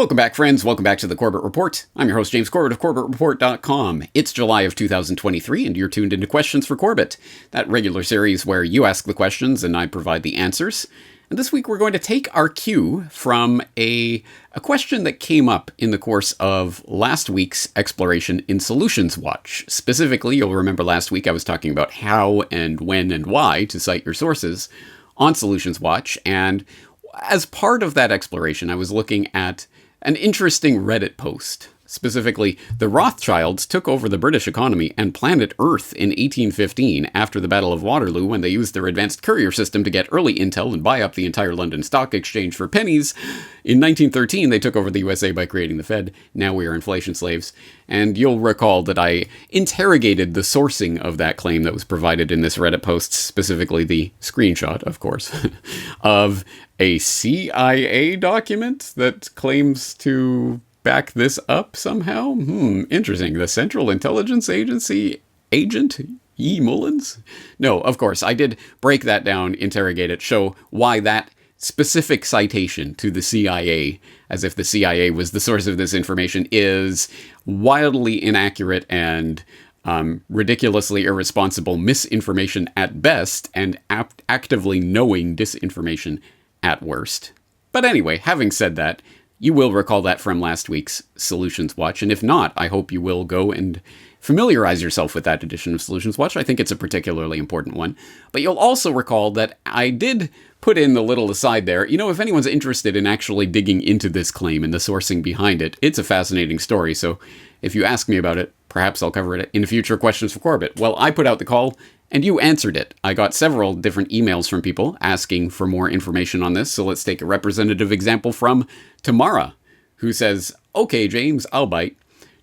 Welcome back, friends. Welcome back to the Corbett Report. I'm your host, James Corbett of CorbettReport.com. It's July of 2023, and you're tuned into Questions for Corbett, that regular series where you ask the questions and I provide the answers. And this week we're going to take our cue from a question that came up in the course of last week's exploration in Solutions Watch. Specifically, you'll remember last week I was talking about how and when and why to cite your sources on Solutions Watch, and as part of that exploration, I was looking at an interesting Reddit post. Specifically, the Rothschilds took over the British economy and planet Earth in 1815 after the Battle of Waterloo, when they used their advanced courier system to get early intel and buy up the entire London Stock Exchange for pennies. In 1913, they took over the USA by creating the Fed. Now we are inflation slaves. And you'll recall that I interrogated the sourcing of that claim that was provided in this Reddit post, specifically the screenshot, of course, of a CIA document that claims to back this up somehow? Interesting. The Central Intelligence Agency agent, E. Mullins? No, of course, I did break that down, interrogate it, show why that specific citation to the CIA, as if the CIA was the source of this information, is wildly inaccurate and ridiculously irresponsible misinformation at best, and actively knowing disinformation at worst. But anyway, having said that, you will recall that from last week's Solutions Watch, and if not, I hope you will go and familiarize yourself with that edition of Solutions Watch. I think it's a particularly important one. But you'll also recall that I did put in the little aside there, if anyone's interested in actually digging into this claim and the sourcing behind it, it's a fascinating story, so if you ask me about it, perhaps I'll cover it in future Questions for Corbett. Well, I put out the call, and you answered it. I got several different emails from people asking for more information on this, so let's take a representative example from Tamara, who says, "Okay, James, I'll bite.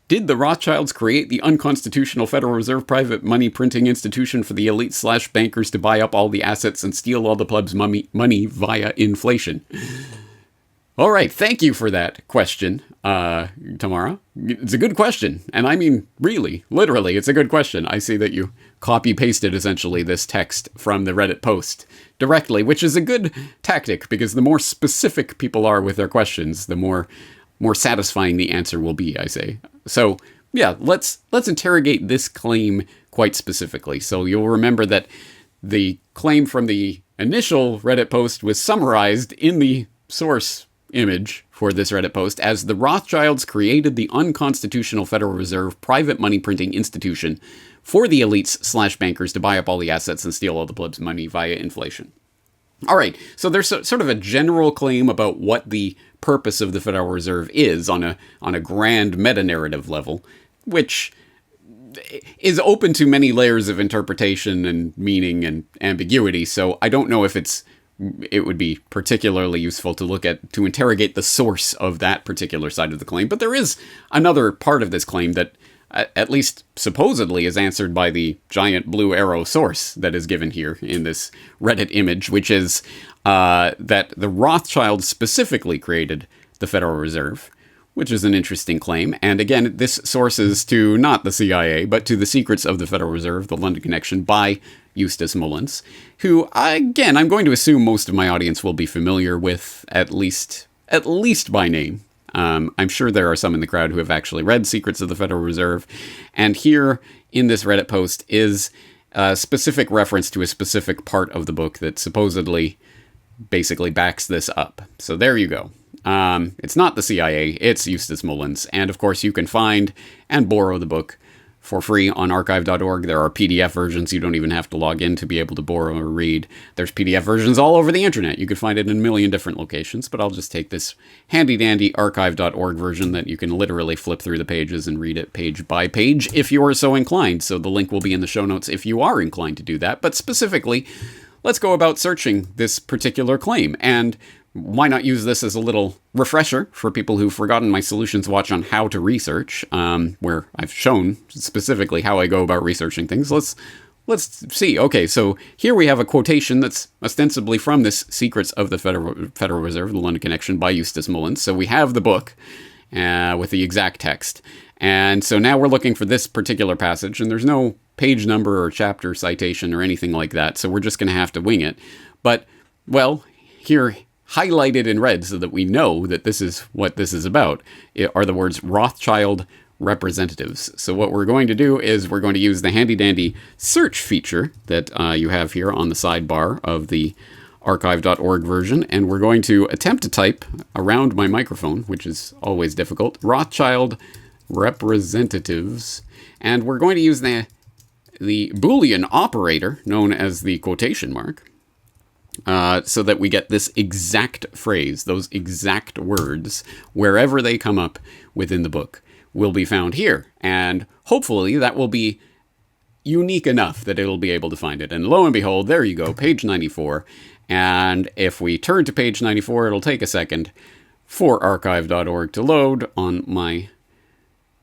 Did the Rothschilds create the unconstitutional Federal Reserve private money printing institution for the elite/bankers to buy up all the assets and steal all the plebs' money via inflation?" All right, thank you for that question, Tamara. It's a good question, and I mean, really, literally, it's a good question. I see that you copy-pasted, essentially, this text from the Reddit post directly, which is a good tactic, because the more specific people are with their questions, the more satisfying the answer will be, I say. So, yeah, let's interrogate this claim quite specifically. So you'll remember that the claim from the initial Reddit post was summarized in the source image for this Reddit post as the Rothschilds created the unconstitutional Federal Reserve private money printing institution for the elites/bankers to buy up all the assets and steal all the plebs' money via inflation. All right, so there's sort of a general claim about what the purpose of the Federal Reserve is on a grand meta-narrative level, which is open to many layers of interpretation and meaning and ambiguity, so I don't know if it would be particularly useful to interrogate the source of that particular side of the claim. But there is another part of this claim that, at least supposedly, is answered by the giant blue arrow source that is given here in this Reddit image, which is that the Rothschilds specifically created the Federal Reserve, which is an interesting claim. And again, this sources to not the CIA, but to The Secrets of the Federal Reserve, The London Connection, by Eustace Mullins, who, again, I'm going to assume most of my audience will be familiar with, at least by name. I'm sure there are some in the crowd who have actually read Secrets of the Federal Reserve. And here in this Reddit post is a specific reference to a specific part of the book that supposedly basically backs this up. So there you go. It's not the CIA, it's Eustace Mullins. And of course, you can find and borrow the book for free on archive.org. There are PDF versions. You don't even have to log in to be able to borrow or read. There's PDF versions all over the internet. You can find it in a million different locations, but I'll just take this handy-dandy archive.org version that you can literally flip through the pages and read it page by page if you are so inclined. So the link will be in the show notes if you are inclined to do that. But specifically, let's go about searching this particular claim. And why not use this as a little refresher for people who've forgotten my Solutions Watch on how to research, where I've shown specifically how I go about researching things. Let's see. Okay, so here we have a quotation that's ostensibly from this Secrets of the Federal Reserve, The London Connection, by Eustace Mullins. So we have the book with the exact text. And so now we're looking for this particular passage, and there's no page number or chapter citation or anything like that, so we're just going to have to wing it. But, well, here highlighted in red so that we know that this is what this is about, are the words Rothschild representatives. So what we're going to do is we're going to use the handy-dandy search feature that you have here on the sidebar of the archive.org version, and we're going to attempt to type around my microphone, which is always difficult, Rothschild representatives, and we're going to use the Boolean operator, known as the quotation mark, so that we get this exact phrase, those exact words, wherever they come up within the book, will be found here. And hopefully that will be unique enough that it'll be able to find it. And lo and behold, there you go, page 94. And if we turn to page 94, it'll take a second for archive.org to load on my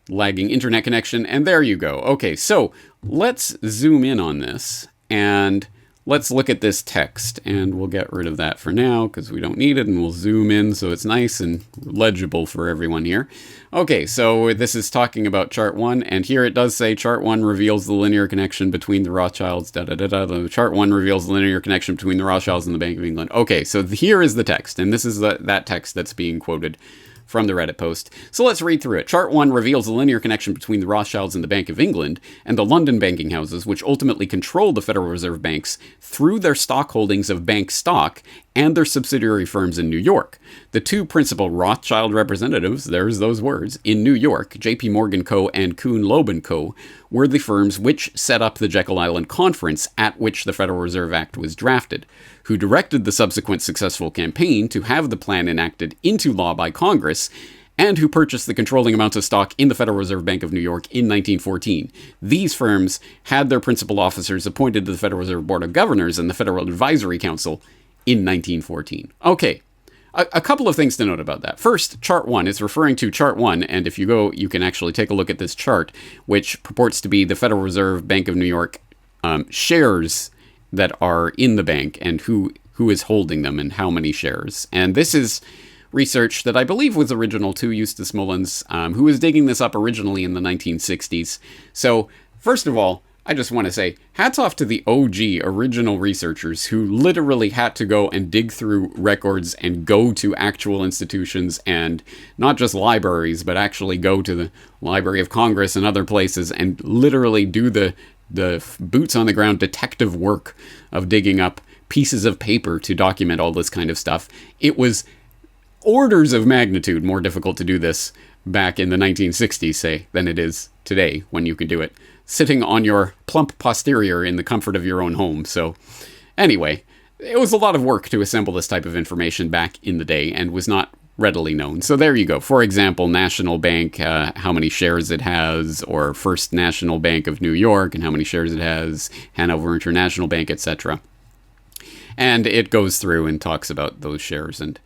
lagging internet connection. And there you go. Okay, so let's zoom in on this and let's look at this text. And we'll get rid of that for now because we don't need it. And we'll zoom in so it's nice and legible for everyone here. Okay, so this is talking about chart 1. And here it does say chart 1 reveals the linear connection between the Rothschilds. The chart 1 reveals the linear connection between the Rothschilds and the Bank of England. Okay, so here is the text. And this is that text that's being quoted from the Reddit post. So let's read through it. Chart 1 reveals the linear connection between the Rothschilds and the Bank of England and the London banking houses, which ultimately controlled the Federal Reserve banks through their stock holdings of bank stock and their subsidiary firms in New York. The two principal Rothschild representatives, there's those words, in New York, J.P. Morgan Co. and Kuhn Loeb & Co., were the firms which set up the Jekyll Island Conference at which the Federal Reserve Act was drafted, who directed the subsequent successful campaign to have the plan enacted into law by Congress, and who purchased the controlling amounts of stock in the Federal Reserve Bank of New York in 1914. These firms had their principal officers appointed to the Federal Reserve Board of Governors and the Federal Advisory Council in 1914. Okay. A couple of things to note about that. First, chart 1 is referring to chart 1, and if you go, you can actually take a look at this chart, which purports to be the Federal Reserve Bank of New York shares that are in the bank and who is holding them and how many shares. And this is research that I believe was original to Eustace Mullins, who was digging this up originally in the 1960s. So, first of all, I just want to say, hats off to the OG original researchers who literally had to go and dig through records and go to actual institutions and not just libraries, but actually go to the Library of Congress and other places and literally do the boots on the ground detective work of digging up pieces of paper to document all this kind of stuff. It was orders of magnitude more difficult to do this back in the 1960s, say, than it is today when you can do it sitting on your plump posterior in the comfort of your own home. So anyway, it was a lot of work to assemble this type of information back in the day and was not readily known. So there you go. For example, National Bank, how many shares it has, or First National Bank of New York and how many shares it has, Hanover International Bank, etc. And it goes through and talks about those shares and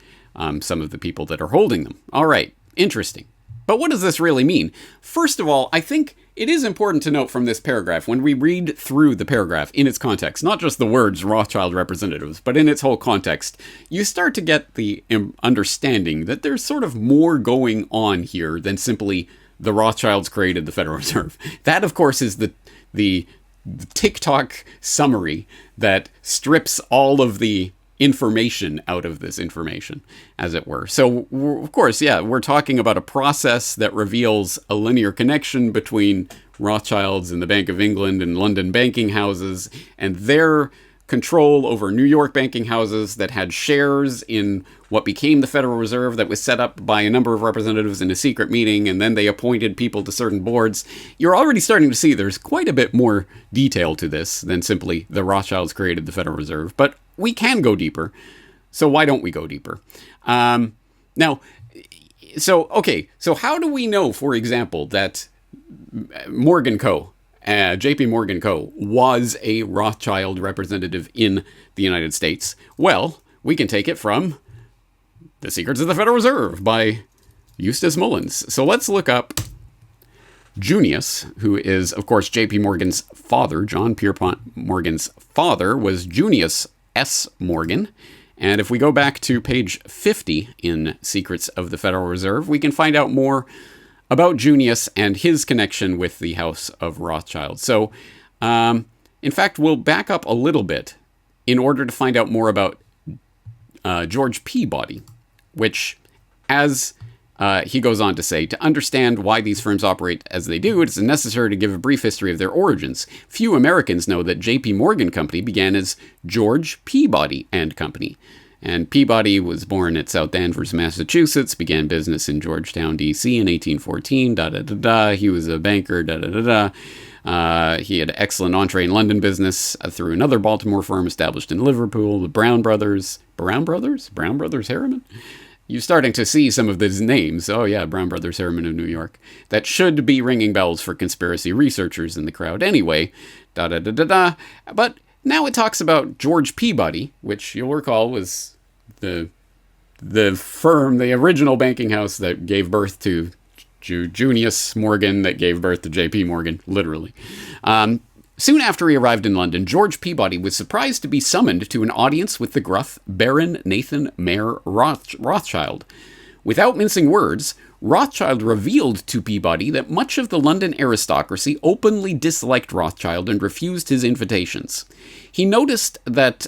some of the people that are holding them. All right, interesting. But what does this really mean? First of all, I think it is important to note from this paragraph, when we read through the paragraph in its context, not just the words Rothschild representatives, but in its whole context, you start to get the understanding that there's sort of more going on here than simply the Rothschilds created the Federal Reserve. That, of course, is the TikTok summary that strips all of the information out of this information, as it were. So, of course, yeah, we're talking about a process that reveals a linear connection between Rothschilds and the Bank of England and London banking houses and their control over New York banking houses that had shares in what became the Federal Reserve that was set up by a number of representatives in a secret meeting, and then they appointed people to certain boards. You're already starting to see there's quite a bit more detail to this than simply the Rothschilds created the Federal Reserve, but we can go deeper. So why don't we go deeper? So how do we know, for example, that Morgan Co., J.P. Morgan Co. was a Rothschild representative in the United States? Well, we can take it from The Secrets of the Federal Reserve by Eustace Mullins. So let's look up Junius, who is, of course, J.P. Morgan's father. John Pierpont Morgan's father was Junius S. Morgan. And if we go back to page 50 in Secrets of the Federal Reserve, we can find out more about Junius and his connection with the House of Rothschild. So, in fact, we'll back up a little bit in order to find out more about George Peabody, which, as he goes on to say, to understand why these firms operate as they do, it is necessary to give a brief history of their origins. Few Americans know that J.P. Morgan Company began as George Peabody and Company. And Peabody was born at South Danvers, Massachusetts, began business in Georgetown, D.C. in 1814, He was a banker, he had excellent entree in London business through another Baltimore firm established in Liverpool, the Brown Brothers Harriman? You're starting to see some of these names. Oh yeah, Brown Brothers Harriman of New York. That should be ringing bells for conspiracy researchers in the crowd anyway. But now it talks about George Peabody, which you'll recall was the firm, the original banking house that gave birth to Junius Morgan, that gave birth to J.P. Morgan, literally. Soon after he arrived in London, George Peabody was surprised to be summoned to an audience with the gruff Baron Nathan Mayer Rothschild. Without mincing words, Rothschild revealed to Peabody that much of the London aristocracy openly disliked Rothschild and refused his invitations. He proposed that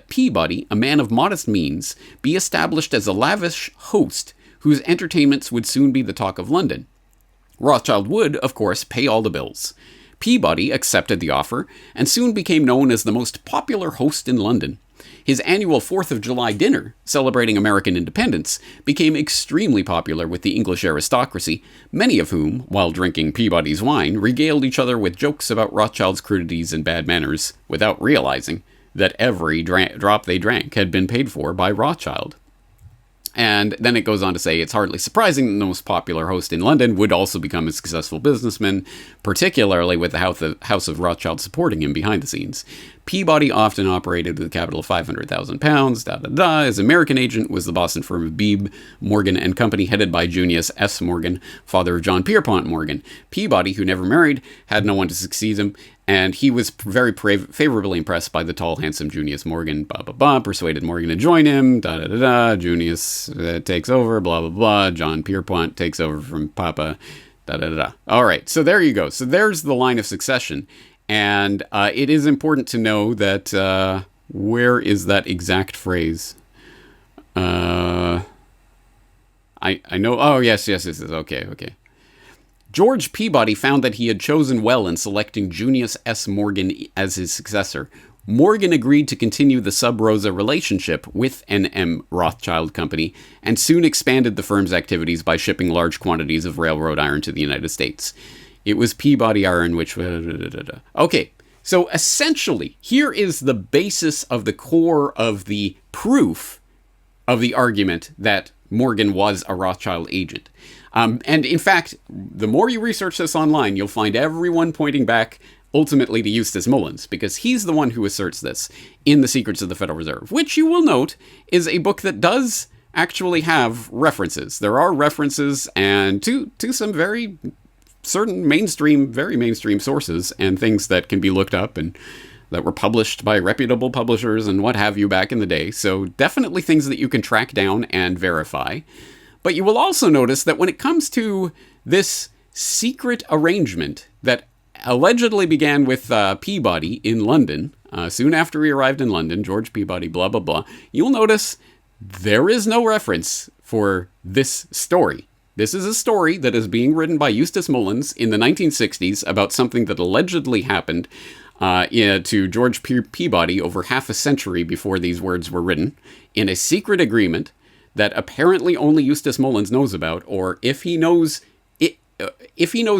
Peabody, a man of modest means, be established as a lavish host whose entertainments would soon be the talk of London. Rothschild would, of course, pay all the bills. Peabody accepted the offer and soon became known as the most popular host in London. His annual 4th of July dinner, celebrating American independence, became extremely popular with the English aristocracy, many of whom, while drinking Peabody's wine, regaled each other with jokes about Rothschild's crudities and bad manners, without realizing that every drop they drank had been paid for by Rothschild. And then it goes on to say, it's hardly surprising that the most popular host in London would also become a successful businessman, particularly with the House of Rothschild supporting him behind the scenes. Peabody often operated with a capital of £500,000. His American agent was the Boston firm of Beebe, Morgan and Company, headed by Junius S. Morgan, father of John Pierpont Morgan. Peabody, who never married, had no one to succeed him, and he was very favorably impressed by the tall, handsome Junius Morgan, persuaded Morgan to join him, Junius takes over, blah, blah, blah, John Pierpont takes over from Papa, All right, so there you go. So there's the line of succession. And it is important to know that, where is that exact phrase? I know, oh, yes, okay. George Peabody found that he had chosen well in selecting Junius S. Morgan as his successor. Morgan agreed to continue the sub-rosa relationship with N.M. Rothschild Company and soon expanded the firm's activities by shipping large quantities of railroad iron to the United States. It was Peabody Iron, which... Okay, so essentially, here is the basis of the core of the proof of the argument that Morgan was a Rothschild agent. And in fact, the more you research this online, you'll find everyone pointing back ultimately to Eustace Mullins, because he's the one who asserts this in The Secrets of the Federal Reserve, which you will note is a book that does actually have references. There are references and to some very... certain very mainstream sources and things that can be looked up and that were published by reputable publishers and what have you back in the day. So definitely things that you can track down and verify. But you will also notice that when it comes to this secret arrangement that allegedly began with Peabody in London, soon after he arrived in London, George Peabody, blah, blah, blah, you'll notice there is no reference for this story. This is a story that is being written by Eustace Mullins in the 1960s about something that allegedly happened to George Peabody over half a century before these words were written, in a secret agreement that apparently only Eustace Mullins knows about, or if he knows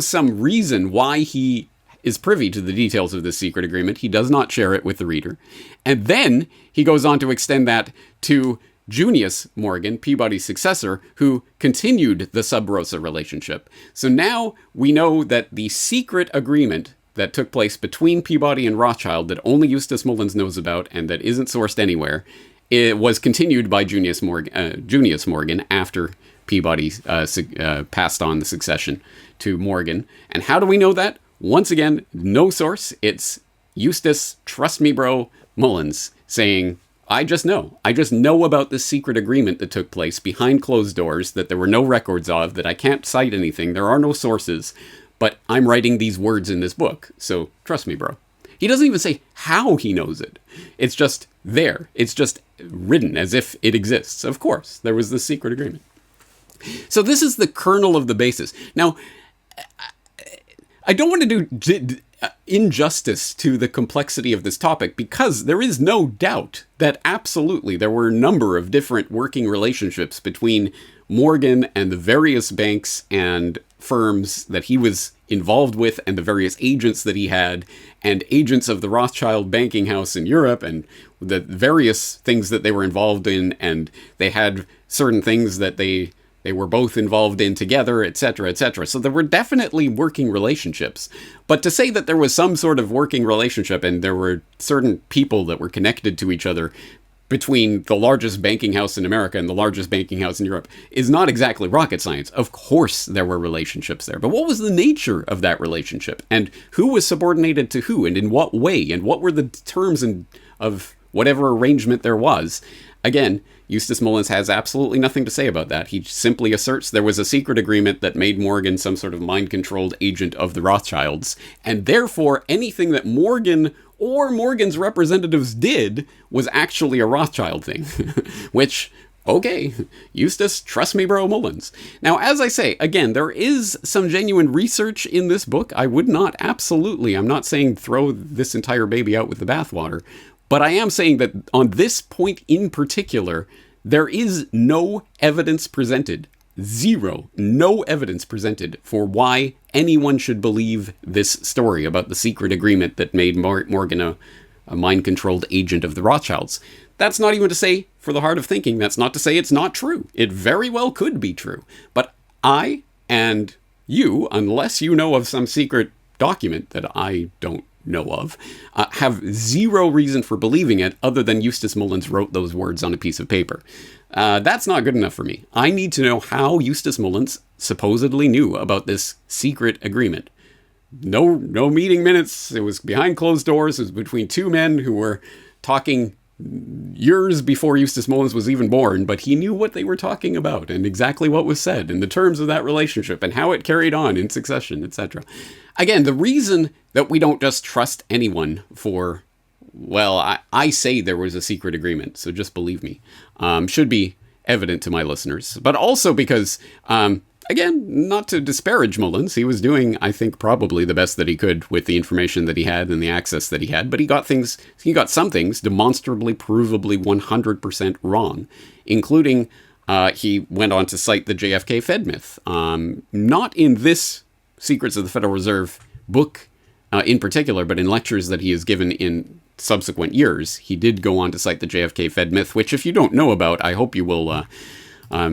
some reason why he is privy to the details of this secret agreement, he does not share it with the reader. And then he goes on to extend that to Junius Morgan, Peabody's successor, who continued the sub-rosa relationship. So now we know that the secret agreement that took place between Peabody and Rothschild that only Eustace Mullins knows about and that isn't sourced anywhere, it was continued by Junius Morgan after Peabody passed on the succession to Morgan. And how do we know that? Once again, no source. It's Eustace, trust me bro, Mullins, saying, I just know about this secret agreement that took place behind closed doors that there were no records of, that I can't cite anything, there are no sources, but I'm writing these words in this book, so trust me, bro. He doesn't even say how he knows it. It's just there. It's just written as if it exists. Of course, there was this secret agreement. So this is the kernel of the basis. Now, I don't want to do injustice to the complexity of this topic, because there is no doubt that absolutely there were a number of different working relationships between Morgan and the various banks and firms that he was involved with, and the various agents that he had, and agents of the Rothschild banking house in Europe, and the various things that they were involved in, and they had certain things that they were both involved in together, etc., etc. So there were definitely working relationships. But to say that there was some sort of working relationship and there were certain people that were connected to each other between the largest banking house in America and the largest banking house in Europe is not exactly rocket science. Of course there were relationships there. But what was the nature of that relationship? And who was subordinated to who? And in what way? And what were the terms of whatever arrangement there was? Again, Eustace Mullins has absolutely nothing to say about that. He simply asserts there was a secret agreement that made Morgan some sort of mind-controlled agent of the Rothschilds, and therefore anything that Morgan or Morgan's representatives did was actually a Rothschild thing. Which, okay, Eustace, trust me, bro, Mullins. Now, as I say, again, there is some genuine research in this book. I would not, absolutely, I'm not saying throw this entire baby out with the bathwater, but I am saying that on this point in particular, there is no evidence presented, zero, no evidence presented for why anyone should believe this story about the secret agreement that made Morgan a mind-controlled agent of the Rothschilds. That's not even to say, for the heart of thinking, that's not to say it's not true. It very well could be true. But I and you, unless you know of some secret document that I don't know of, have zero reason for believing it other than Eustace Mullins wrote those words on a piece of paper. That's not good enough for me. I need to know how Eustace Mullins supposedly knew about this secret agreement. No meeting minutes. It was behind closed doors. It was between two men who were talking years before Eustace Mullins was even born, but he knew what they were talking about and exactly what was said and the terms of that relationship and how it carried on in succession, etc. Again, the reason that we don't just trust anyone for, well, I say there was a secret agreement, so just believe me, should be evident to my listeners. But also because, again, not to disparage Mullins, he was doing, I think, probably the best that he could with the information that he had and the access that he had, but he got some things demonstrably, provably 100% wrong, including he went on to cite the JFK Fed myth. Not in this Secrets of the Federal Reserve book in particular, but in lectures that he has given in subsequent years, he did go on to cite the JFK Fed myth, which if you don't know about, I hope you will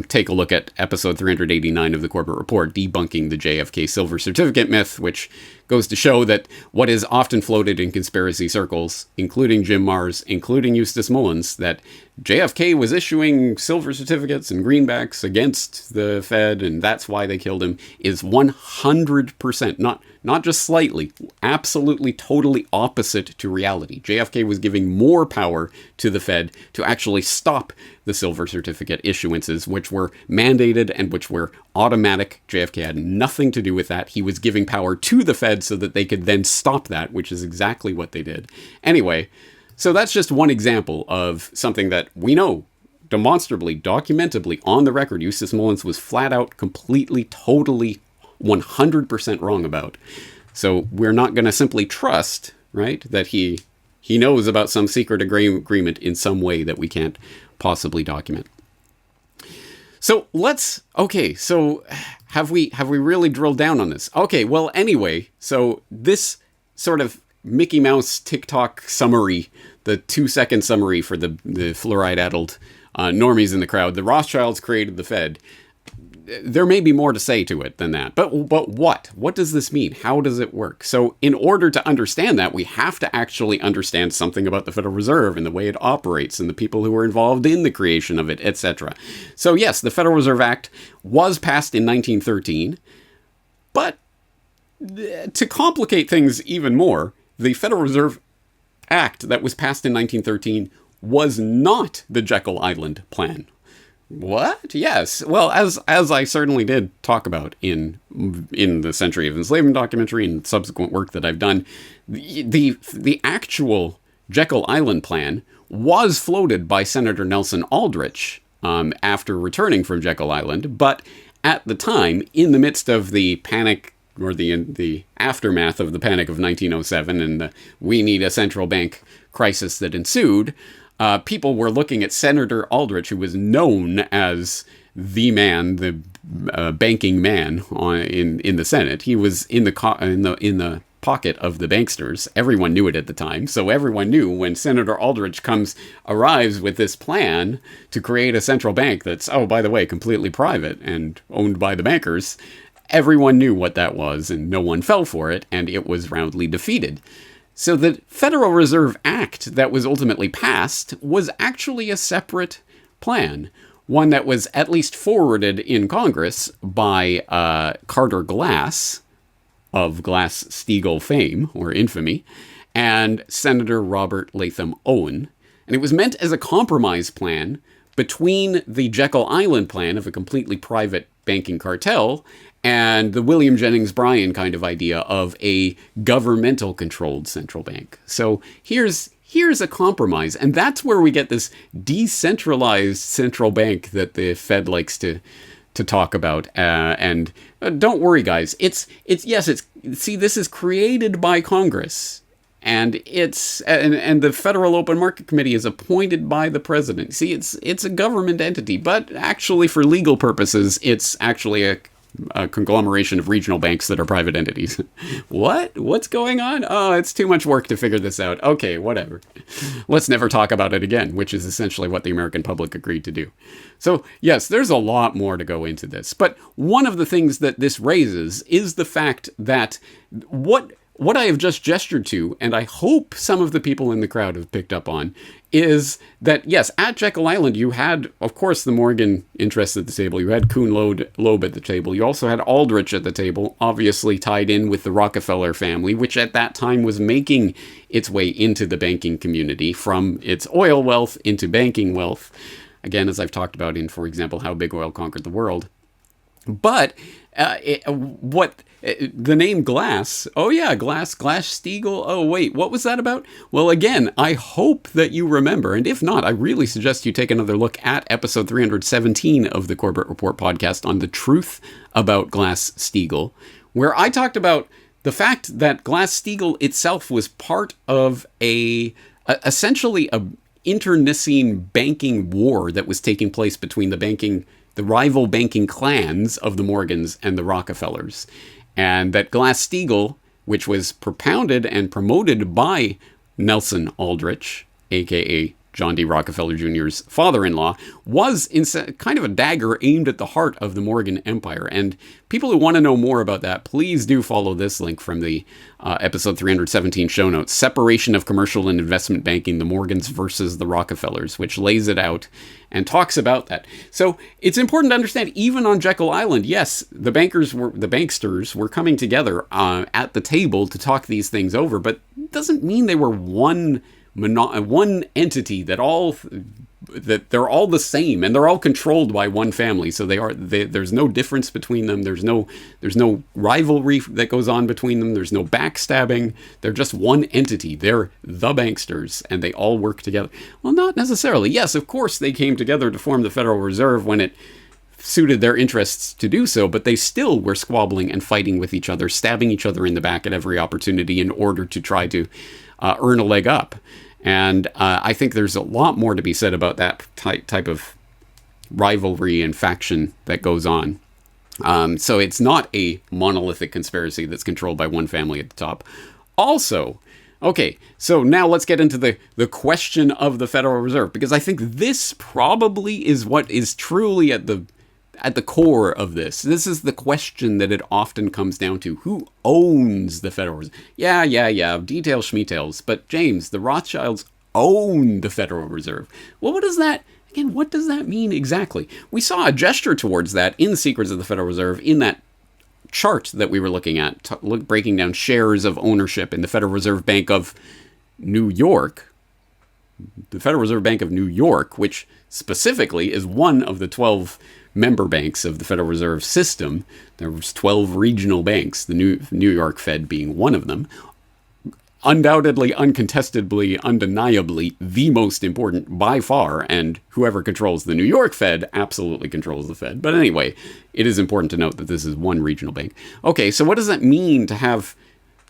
take a look at episode 389 of the Corbett Report, debunking the JFK silver certificate myth, which goes to show that what is often floated in conspiracy circles, including Jim Marrs, including Eustace Mullins, that JFK was issuing silver certificates and greenbacks against the Fed, and that's why they killed him, is 100%, not just slightly, absolutely, totally opposite to reality. JFK was giving more power to the Fed to actually stop the silver certificate issuances, which were mandated and which were automatic. JFK had nothing to do with that. He was giving power to the Fed so that they could then stop that, which is exactly what they did. Anyway, so that's just one example of something that we know demonstrably, documentably, on the record, Eustace Mullins was flat out, completely, totally, 100% wrong about. So we're not going to simply trust, right, that he knows about some secret agreement in some way that we can't possibly document. So so have we really drilled down on this? Okay, well, anyway, so this sort of Mickey Mouse TikTok summary, the 2-second summary for the fluoride-addled normies in the crowd, the Rothschilds created the Fed. There may be more to say to it than that. But what? What does this mean? How does it work? So in order to understand that, we have to actually understand something about the Federal Reserve and the way it operates and the people who were involved in the creation of it, etc. So yes, the Federal Reserve Act was passed in 1913, but to complicate things even more, the Federal Reserve Act that was passed in 1913 was not the Jekyll Island Plan. What? Yes. Well, as I certainly did talk about in the Century of Enslavement documentary and subsequent work that I've done, the actual Jekyll Island plan was floated by Senator Nelson Aldrich after returning from Jekyll Island, but at the time, in the midst of the panic, or the aftermath of the Panic of 1907 and the we need a central bank crisis that ensued, people were looking at Senator Aldrich, who was known as the man, the banking man in the Senate. He was in the pocket of the banksters. Everyone knew it at the time. So everyone knew when Senator Aldrich arrives with this plan to create a central bank that's, oh, by the way, completely private and owned by the bankers. Everyone knew what that was, and no one fell for it, and it was roundly defeated. So the Federal Reserve Act that was ultimately passed was actually a separate plan, one that was at least forwarded in Congress by Carter Glass, of Glass-Steagall fame, or infamy, and Senator Robert Latham Owen. And it was meant as a compromise plan between the Jekyll Island plan of a completely private banking cartel and the William Jennings Bryan kind of idea of a governmental-controlled central bank. So here's a compromise, and that's where we get this decentralized central bank that the Fed likes to talk about. And don't worry, guys. See, this is created by Congress, and and the Federal Open Market Committee is appointed by the president. See, it's a government entity, but actually, for legal purposes, it's actually a conglomeration of regional banks that are private entities. What's going on? Oh, it's too much work to figure this out. Okay, whatever. Let's never talk about it again, which is essentially what the American public agreed to do. So yes, there's a lot more to go into this. But one of the things that this raises is the fact that what I have just gestured to, and I hope some of the people in the crowd have picked up on, is that, yes, at Jekyll Island, you had, of course, the Morgan interests at the table. You had Kuhn-Loeb at the table. You also had Aldrich at the table, obviously tied in with the Rockefeller family, which at that time was making its way into the banking community from its oil wealth into banking wealth. Again, as I've talked about in, for example, How Big Oil Conquered the World. But the name Glass, oh yeah, Glass-Steagall, oh wait, what was that about? Well, again, I hope that you remember, and if not, I really suggest you take another look at episode 317 of the Corbett Report podcast on the truth about Glass-Steagall, where I talked about the fact that Glass-Steagall itself was part of essentially a internecine banking war that was taking place between the rival banking clans of the Morgans and the Rockefellers. And that Glass-Steagall, which was propounded and promoted by Nelson Aldrich, a.k.a. John D. Rockefeller Jr.'s father-in-law, was kind of a dagger aimed at the heart of the Morgan Empire. And people who want to know more about that, please do follow this link from the episode 317 show notes, Separation of Commercial and Investment Banking, the Morgans versus the Rockefellers, which lays it out and talks about that. So it's important to understand, even on Jekyll Island, yes, the banksters were coming together at the table to talk these things over, but it doesn't mean they were one entity that they're all the same, and they're all controlled by one family. So there's no difference between them. There's no rivalry that goes on between them. There's no backstabbing. They're just one entity. They're the banksters, and they all work together. Well, not necessarily. Yes, of course, they came together to form the Federal Reserve when it suited their interests to do so, but they still were squabbling and fighting with each other, stabbing each other in the back at every opportunity in order to try to earn a leg up. And I think there's a lot more to be said about that type of rivalry and faction that goes on. So it's not a monolithic conspiracy that's controlled by one family at the top. Also, okay, so now let's get into the question of the Federal Reserve, because I think this probably is what is truly at the core of this. This is the question that it often comes down to. Who owns the Federal Reserve? Yeah, details schmeetails. But James, the Rothschilds own the Federal Reserve. Well, what does that mean exactly? We saw a gesture towards that in Secrets of the Federal Reserve in that chart that we were looking at, breaking down shares of ownership in the Federal Reserve Bank of New York. The Federal Reserve Bank of New York, which specifically is one of the 12 member banks of the Federal Reserve System. There was 12 regional banks, the New York Fed being one of them. undoubtedly, uncontestably, undeniably the most important by far, and whoever controls the New York Fed absolutely controls the Fed. But anyway, it is important to note that this is one regional bank. Okay, so what does that mean to have...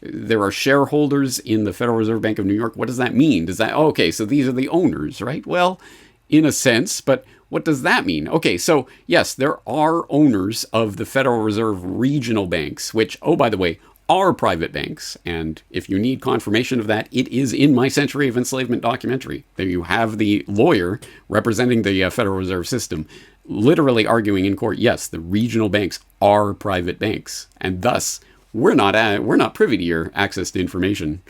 There are shareholders in the Federal Reserve Bank of New York. What does that mean? Does that... Okay, so these are the owners, right? Well, in a sense, but what does that mean? Okay, so yes, there are owners of the Federal Reserve regional banks, which, oh, by the way, are private banks. And if you need confirmation of that, it is in my Century of Enslavement documentary. There you have the lawyer representing the Federal Reserve System literally arguing in court, yes, the regional banks are private banks. And thus, we're not privy to your access to information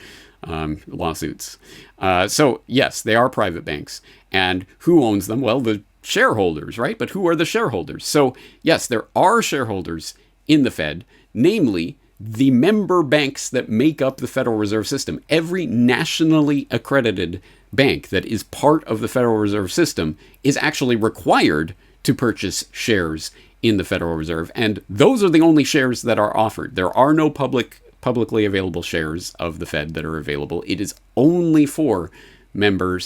lawsuits. So yes, they are private banks. And who owns them? Well, the shareholders, right? But who are the shareholders? So yes, there are shareholders in the Fed, namely the member banks that make up the Federal Reserve System. Every nationally accredited bank that is part of the Federal Reserve System is actually required to purchase shares in the Federal Reserve, and those are the only shares that are offered. There are no publicly available shares of the Fed that are available. It is only for member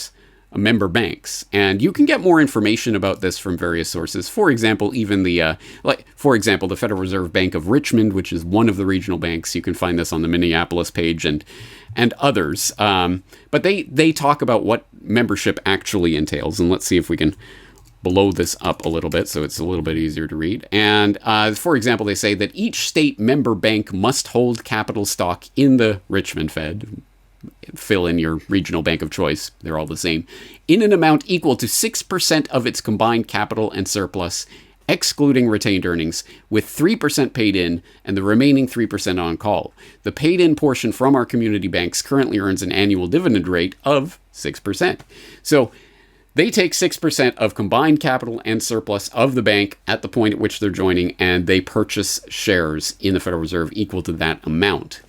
banks, and you can get more information about this from various sources. For example, even the the Federal Reserve Bank of Richmond, which is one of the regional banks. You can find this on the Minneapolis page and others. But they talk about what membership actually entails, and let's see if we can blow this up a little bit so it's a little bit easier to read. And for example, they say that each state member bank must hold capital stock in the Richmond Fed. Fill in your regional bank of choice. They're all the same. In an amount equal to 6% of its combined capital and surplus, excluding retained earnings, with 3% paid in and the remaining 3% on call. The paid in portion from our community banks currently earns an annual dividend rate of 6%. So they take 6% of combined capital and surplus of the bank at the point at which they're joining, and they purchase shares in the Federal Reserve equal to that amount.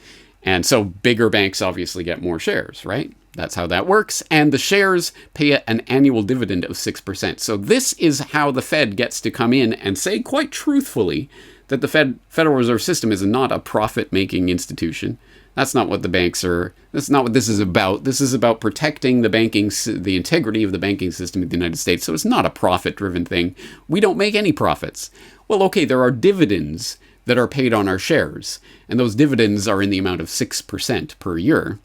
And so bigger banks obviously get more shares, right? That's how that works. And the shares pay an annual dividend of 6%. So this is how the Fed gets to come in and say quite truthfully that the Federal Reserve System is not a profit-making institution. That's not what the banks are. That's not what this is about. This is about protecting the integrity of the banking system in the United States. So it's not a profit-driven thing. We don't make any profits. Well, okay, there are dividends that are paid on our shares, and those dividends are in the amount of 6% per year.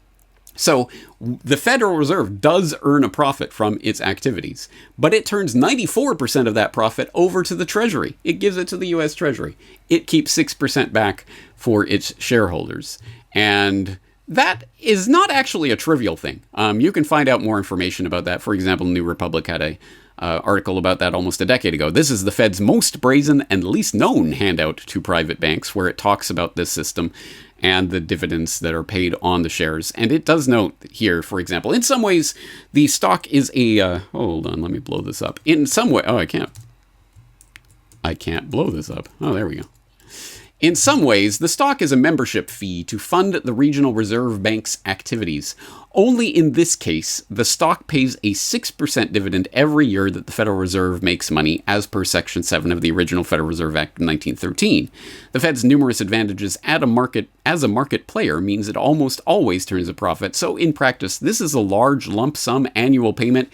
So the Federal Reserve does earn a profit from its activities, but it turns 94% of that profit over to the Treasury. It gives it to the U.S. Treasury. It keeps 6% back for its shareholders. And that is not actually a trivial thing. You can find out more information about that. For example, New Republic had a article about that almost a decade ago. This is the Fed's most brazen and least known handout to private banks, where it talks about this system and the dividends that are paid on the shares. And it does note here, for example, in some ways, the stock is a... hold on, let me blow this up. In some way... Oh, I can't blow this up. Oh, there we go. In some ways, the stock is a membership fee to fund the regional reserve bank's activities. Only in this case, the stock pays a 6% dividend every year that the Federal Reserve makes money, as per Section 7 of the original Federal Reserve Act of 1913. The Fed's numerous advantages as a market player means it almost always turns a profit, so in practice, this is a large lump sum annual payment,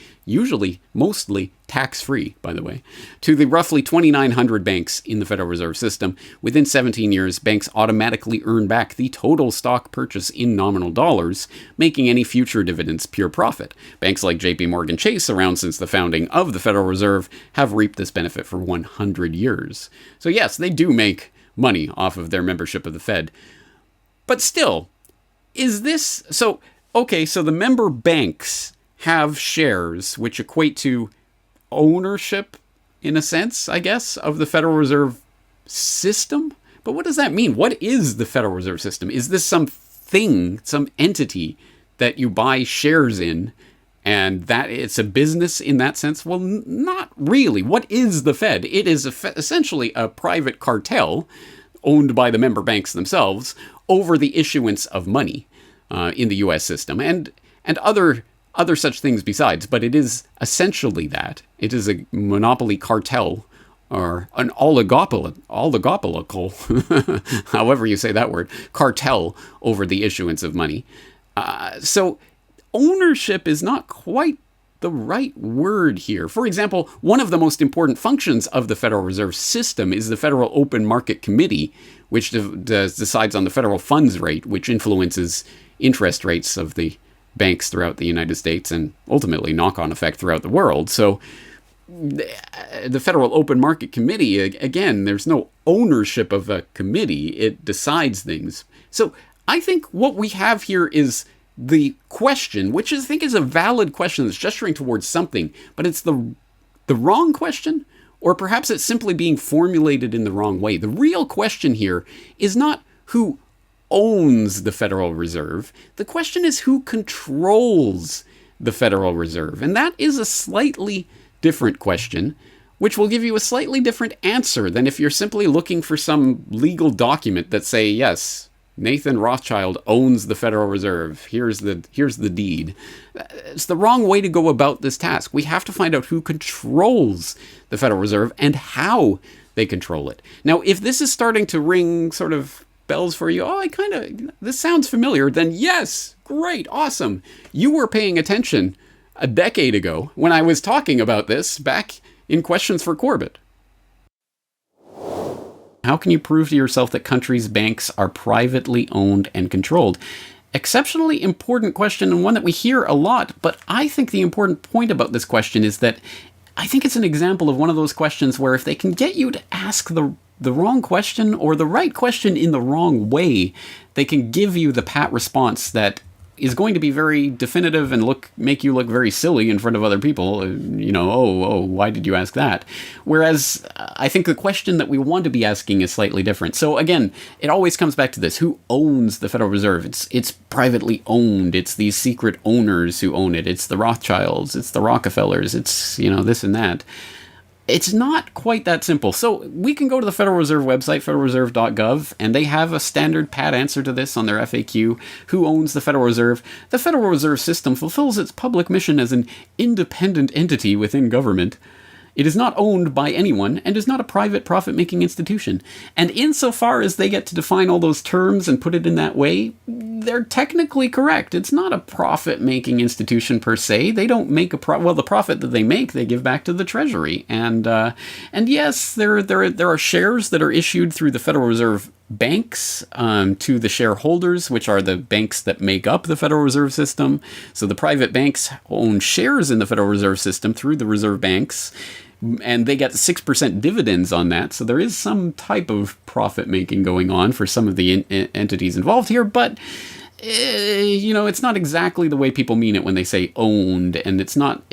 mostly tax-free, by the way, to the roughly 2,900 banks in the Federal Reserve System. Within 17 years, banks automatically earn back the total stock purchase in nominal dollars, making any future dividends pure profit. Banks like JP Morgan Chase, around since the founding of the Federal Reserve, have reaped this benefit for 100 years. So yes, they do make money off of their membership of the Fed. But still, is this... So the member banks have shares which equate to ownership, in a sense, I guess, of the Federal Reserve System? But what does that mean? What is the Federal Reserve System? Is this some thing, some entity that you buy shares in, and that it's a business in that sense? Well, not really. What is the Fed? It is essentially a private cartel owned by the member banks themselves over the issuance of money in the U.S. system, and other such things besides. But it is essentially that. It is a monopoly cartel, or an oligopolical, however you say that word, cartel over the issuance of money. So ownership is not quite the right word here. For example, one of the most important functions of the Federal Reserve System is the Federal Open Market Committee, which decides on the federal funds rate, which influences interest rates of the banks throughout the United States and ultimately knock-on effect throughout the world. So the Federal Open Market Committee, again, there's no ownership of a committee. It decides things. So I think what we have here is the question, which I think is a valid question that's gesturing towards something, but it's the wrong question, or perhaps it's simply being formulated in the wrong way. The real question here is not who owns the Federal Reserve. The question is who controls the Federal Reserve. And that is a slightly different question, which will give you a slightly different answer than if you're simply looking for some legal document that say, yes, Nathan Rothschild owns the Federal Reserve. Here's the deed. It's the wrong way to go about this task. We have to find out who controls the Federal Reserve and how they control it. Now, if this is starting to ring sort of bells for you, this sounds familiar, then yes, great, awesome. You were paying attention a decade ago when I was talking about this back in Questions for Corbett. How can you prove to yourself that countries' banks are privately owned and controlled? Exceptionally important question, and one that we hear a lot, but I think the important point about this question is that I think it's an example of one of those questions where if they can get you to ask the wrong question or the right question in the wrong way, they can give you the pat response that is going to be very definitive and make you look very silly in front of other people. Why did you ask that? Whereas I think the question that we want to be asking is slightly different. So again, it always comes back to this. Who owns the Federal Reserve? It's privately owned. It's these secret owners who own it. It's the Rothschilds. It's the Rockefellers. It's, this and that. It's not quite that simple. So we can go to the Federal Reserve website, federalreserve.gov, and they have a standard pat answer to this on their FAQ. Who owns the Federal Reserve? The Federal Reserve System fulfills its public mission as an independent entity within government. It is not owned by anyone and is not a private profit-making institution. And insofar as they get to define all those terms and put it in that way, they're technically correct. It's not a profit-making institution per se. They don't make the profit that they make, they give back to the Treasury. And yes, there are shares that are issued through the Federal Reserve banks to the shareholders, which are the banks that make up the Federal Reserve System. So the private banks own shares in the Federal Reserve System through the reserve banks, and they get 6% dividends on that. So there is some type of profit making going on for some of the entities involved here, but it's not exactly the way people mean it when they say owned, and it's not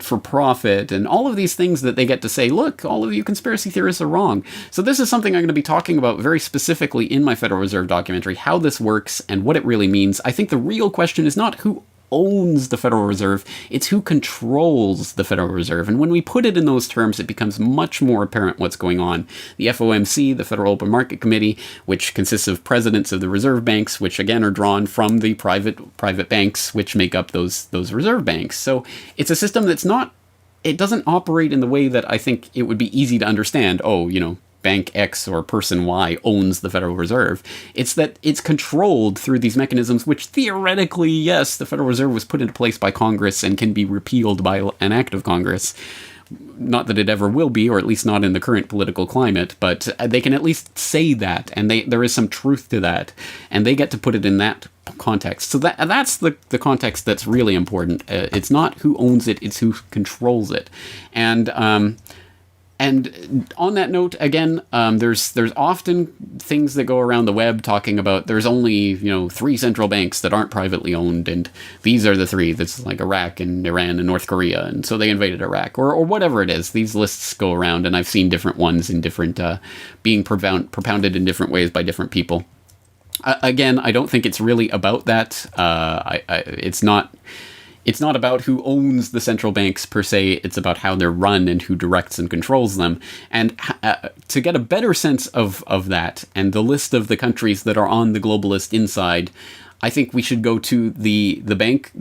for profit, and all of these things that they get to say, look, all of you conspiracy theorists are wrong. So this is something I'm going to be talking about very specifically in my Federal Reserve documentary, how this works and what it really means. I think the real question is not who owns the Federal Reserve, it's who controls the Federal Reserve. And when we put it in those terms, it becomes much more apparent what's going on. The FOMC, the Federal Open Market Committee, which consists of presidents of the reserve banks, which again are drawn from the private banks, which make up those reserve banks. So it's a system it doesn't operate in the way that I think it would be easy to understand. Bank X or person Y owns the Federal Reserve. It's that it's controlled through these mechanisms, which theoretically, yes, the Federal Reserve was put into place by Congress and can be repealed by an act of Congress. Not that it ever will be, or at least not in the current political climate, but they can at least say that, and there is some truth to that, and they get to put it in that context. So that's the context that's really important. It's not who owns it, it's who controls it. And on that note, again, there's often things that go around the web talking about there's only 3 central banks that aren't privately owned, and these are the 3. That's like Iraq and Iran and North Korea, and so they invaded Iraq or whatever it is. These lists go around, and I've seen different ones in different being propounded in different ways by different people. Again, I don't think it's really about that. It's not about who owns the central banks per se, it's about how they're run and who directs and controls them. And to get a better sense of that and the list of the countries that are on the globalist inside, I think we should go to the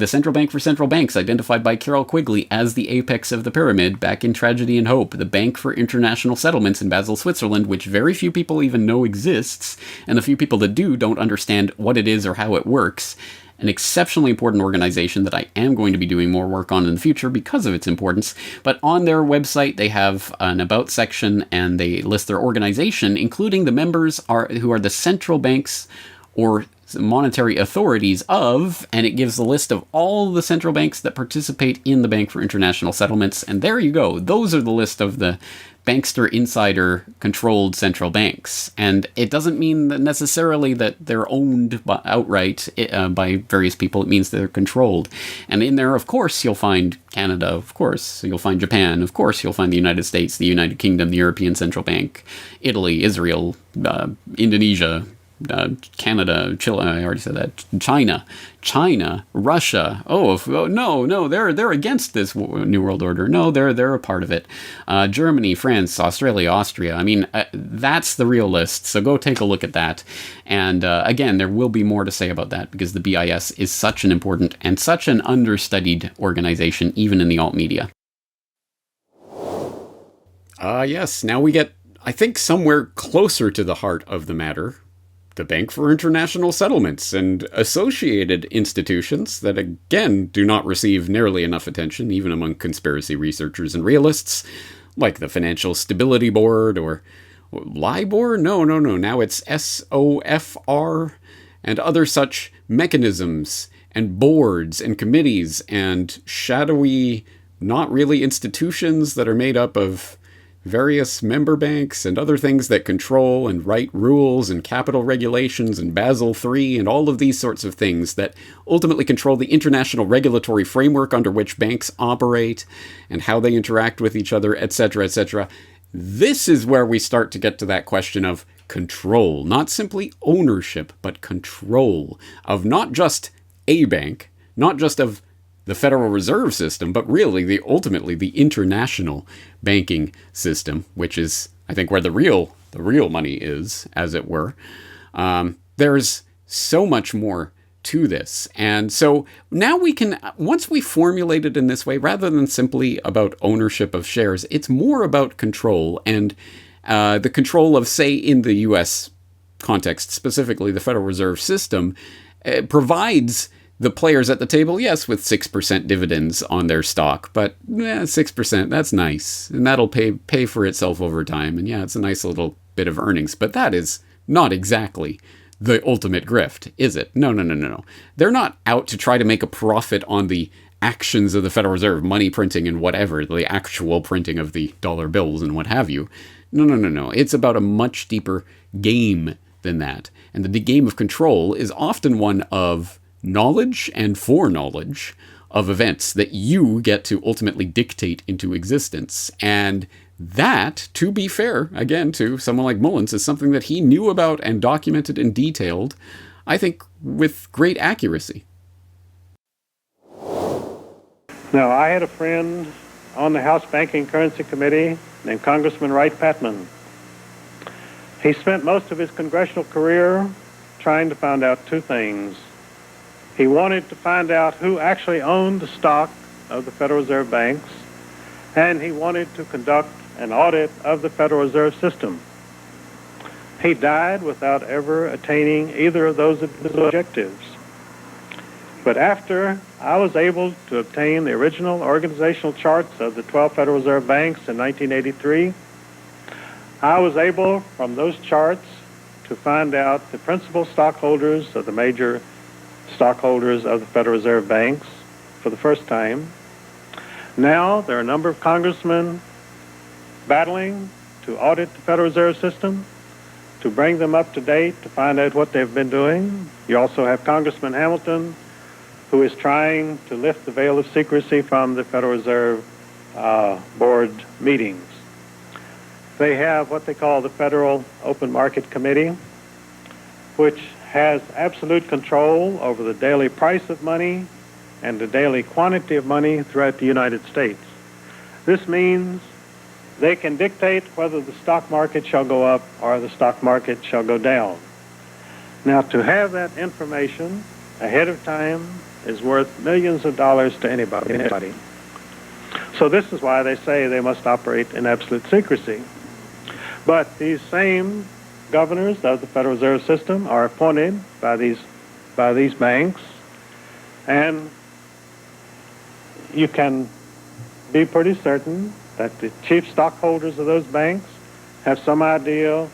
central bank for central banks, identified by Carol Quigley as the apex of the pyramid back in Tragedy and Hope, the Bank for International Settlements in Basel, Switzerland, which very few people even know exists, and the few people that do don't understand what it is or how it works. an exceptionally important organization that I am going to be doing more work on in the future because of its importance. But on their website, they have an About section, and they list their organization, including the members who are the central banks or monetary authorities of, and it gives the list of all the central banks that participate in the Bank for International Settlements. And there you go. Those are the list of the bankster insider controlled central banks. And it doesn't mean that necessarily that they're owned outright by various people. It means they're controlled. And in there, of course, you'll find Canada, of course. You'll find Japan, of course. You'll find the United States, the United Kingdom, the European Central Bank, Italy, Israel, Indonesia, Canada, Chile, I already said that. China, Russia. No, they're against this New World Order. No, they're a part of it. Germany, France, Australia, Austria. I mean, that's the real list. So go take a look at that. And again, there will be more to say about that because the BIS is such an important and such an understudied organization, even in the alt media. Yes, now we get, I think, somewhere closer to the heart of the matter. The Bank for International Settlements and associated institutions that, again, do not receive nearly enough attention, even among conspiracy researchers and realists, like the Financial Stability Board or LIBOR? No. Now it's SOFR and other such mechanisms and boards and committees and shadowy, not really institutions that are made up of various member banks and other things that control and write rules and capital regulations and Basel III and all of these sorts of things that ultimately control the international regulatory framework under which banks operate and how they interact with each other, etc., etc. This is where we start to get to that question of control, not simply ownership, but control of not just a bank, not just of the Federal Reserve System, but really ultimately the international banking system, which is, I think, where the real money is, as it were. There's so much more to this. And so now we can, once we formulate it in this way, rather than simply about ownership of shares, it's more about control and the control of, say, in the U.S. context, specifically the Federal Reserve System, provides the players at the table, yes, with 6% dividends on their stock, but 6%, that's nice. And that'll pay for itself over time. And yeah, it's a nice little bit of earnings, but that is not exactly the ultimate grift, is it? No. They're not out to try to make a profit on the actions of the Federal Reserve, money printing and whatever, the actual printing of the dollar bills and what have you. No. It's about a much deeper game than that. And the game of control is often one of knowledge and foreknowledge of events that you get to ultimately dictate into existence. And that, to be fair, again, to someone like Mullins, is something that he knew about and documented and detailed, I think, with great accuracy. Now, I had a friend on the House Banking Currency Committee named Congressman Wright Patman. He spent most of his congressional career trying to find out two things. He wanted to find out who actually owned the stock of the Federal Reserve banks, and he wanted to conduct an audit of the Federal Reserve System. He died without ever attaining either of those objectives. But after I was able to obtain the original organizational charts of the 12 Federal Reserve banks in 1983, I was able, from those charts, to find out the principal stockholders of the major stockholders of the Federal Reserve banks for the first time. Now there are a number of congressmen battling to audit the Federal Reserve System, to bring them up to date, to find out what they've been doing. You also have Congressman Hamilton, who is trying to lift the veil of secrecy from the Federal Reserve Board meetings. They have what they call the Federal Open Market Committee, which has absolute control over the daily price of money and the daily quantity of money throughout the United States. This means they can dictate whether the stock market shall go up or the stock market shall go down. Now, to have that information ahead of time is worth millions of dollars to anybody. So this is why they say they must operate in absolute secrecy. But these same governors of the Federal Reserve System are appointed by these banks And you can be pretty certain that the chief stockholders of those banks have some idea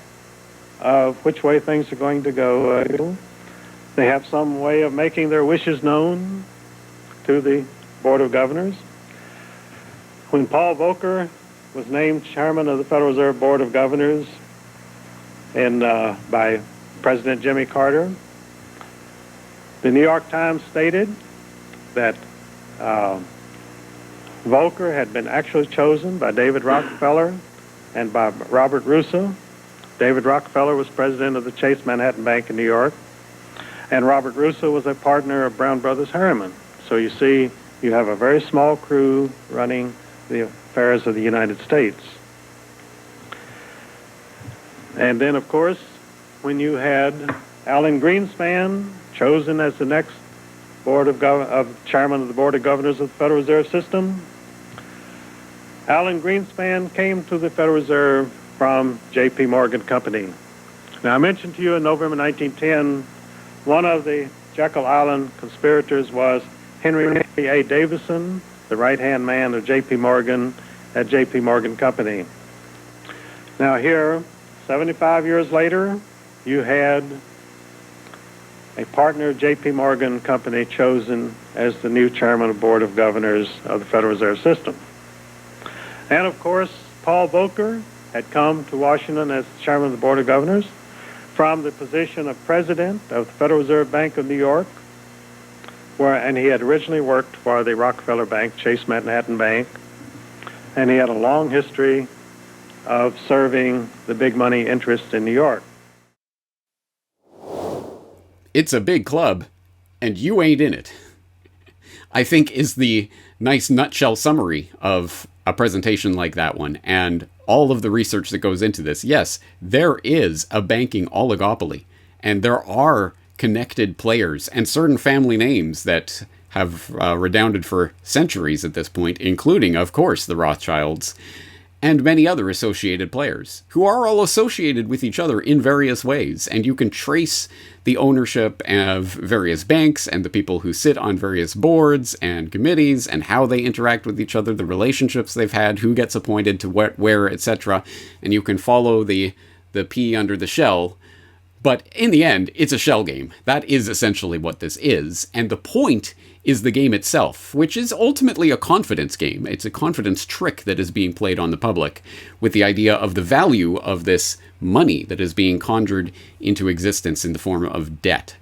of which way things are going to go. They have some way of making their wishes known to the Board of Governors. When Paul Volcker was named chairman of the Federal Reserve Board of Governors by President Jimmy Carter, the New York Times stated that Volcker had been actually chosen by David Rockefeller and by Robert Russo. David Rockefeller was president of the Chase Manhattan Bank in New York, and Robert Russo was a partner of Brown Brothers Harriman. So you see, you have a very small crew running the affairs of the United States. And then, of course, when you had Alan Greenspan chosen as the next chairman of the Board of Governors of the Federal Reserve System, Alan Greenspan came to the Federal Reserve from J.P. Morgan Company. Now, I mentioned to you in November 1910, one of the Jekyll Island conspirators was Henry A. Davison, the right-hand man of J.P. Morgan at J.P. Morgan Company. Now here, 75 years later, you had a partner of J.P. Morgan Company chosen as the new chairman of the Board of Governors of the Federal Reserve System. And of course, Paul Volcker had come to Washington as chairman of the Board of Governors from the position of president of the Federal Reserve Bank of New York, and he had originally worked for the Rockefeller Bank, Chase Manhattan Bank, and he had a long history of serving the big money interests in New York. It's a big club, and you ain't in it, I think is the nice nutshell summary of a presentation like that one, and all of the research that goes into this. Yes, there is a banking oligopoly, and there are connected players and certain family names that have redounded for centuries at this point, including, of course, the Rothschilds, and many other associated players, who are all associated with each other in various ways, and you can trace the ownership of various banks and the people who sit on various boards and committees and how they interact with each other, the relationships they've had, who gets appointed to what, where, etc., and you can follow the pea under the shell. But in the end, it's a shell game. That is essentially what this is, and the point is the game itself, which is ultimately a confidence game. It's a confidence trick that is being played on the public with the idea of the value of this money that is being conjured into existence in the form of debt.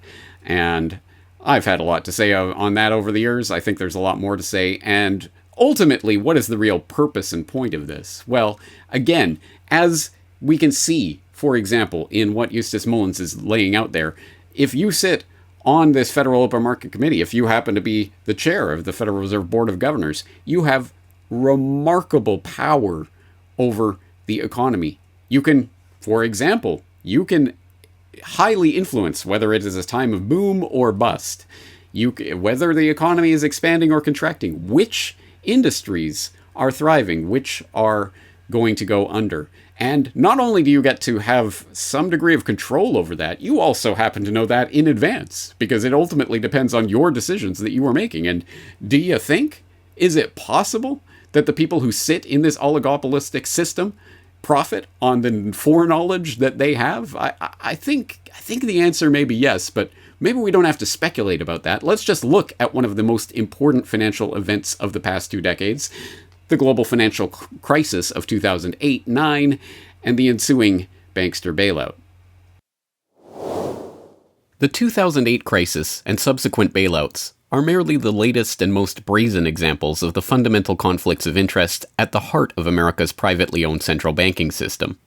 And I've had a lot to say on that over the years. I think there's a lot more to say. And ultimately, what is the real purpose and point of this? Well, again, as we can see, for example, in what Eustace Mullins is laying out there, if you sit on this Federal Open Market Committee, if you happen to be the chair of the Federal Reserve Board of Governors, you have remarkable power over the economy. You can, for example, you can highly influence whether it is a time of boom or bust, whether the economy is expanding or contracting, which industries are thriving, which are going to go under. And not only do you get to have some degree of control over that, you also happen to know that in advance, because it ultimately depends on your decisions that you are making. And do you think, is it possible that the people who sit in this oligopolistic system profit on the foreknowledge that they have? I think the answer may be yes, but maybe we don't have to speculate about that. Let's just look at one of the most important financial events of the past 2 decades, the global financial crisis of 2008-9, and the ensuing bankster bailout. The 2008 crisis and subsequent bailouts are merely the latest and most brazen examples of the fundamental conflicts of interest at the heart of America's privately owned central banking system.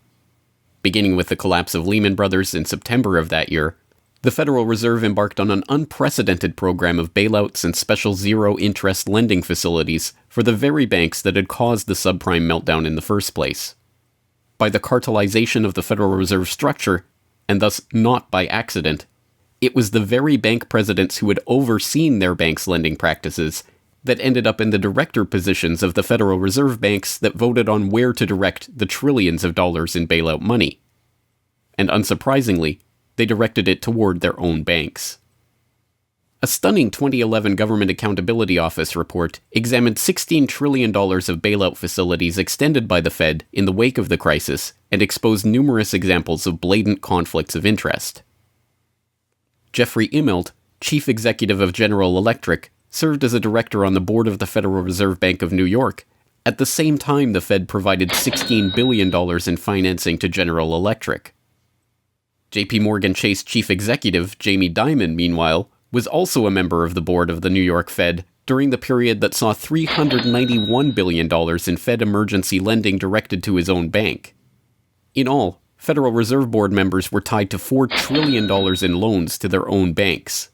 Beginning with the collapse of Lehman Brothers in September of that year, the Federal Reserve embarked on an unprecedented program of bailouts and special zero-interest lending facilities for the very banks that had caused the subprime meltdown in the first place. By the cartelization of the Federal Reserve structure, and thus not by accident, it was the very bank presidents who had overseen their banks' lending practices that ended up in the director positions of the Federal Reserve banks that voted on where to direct the trillions of dollars in bailout money. And unsurprisingly, they directed it toward their own banks. A stunning 2011 Government Accountability Office report examined $16 trillion of bailout facilities extended by the Fed in the wake of the crisis and exposed numerous examples of blatant conflicts of interest. Jeffrey Immelt, chief executive of General Electric, served as a director on the board of the Federal Reserve Bank of New York. At the same time, the Fed provided $16 billion in financing to General Electric. JP Morgan Chase chief executive Jamie Dimon, meanwhile, was also a member of the board of the New York Fed during the period that saw $391 billion in Fed emergency lending directed to his own bank. In all, Federal Reserve Board members were tied to $4 trillion in loans to their own banks.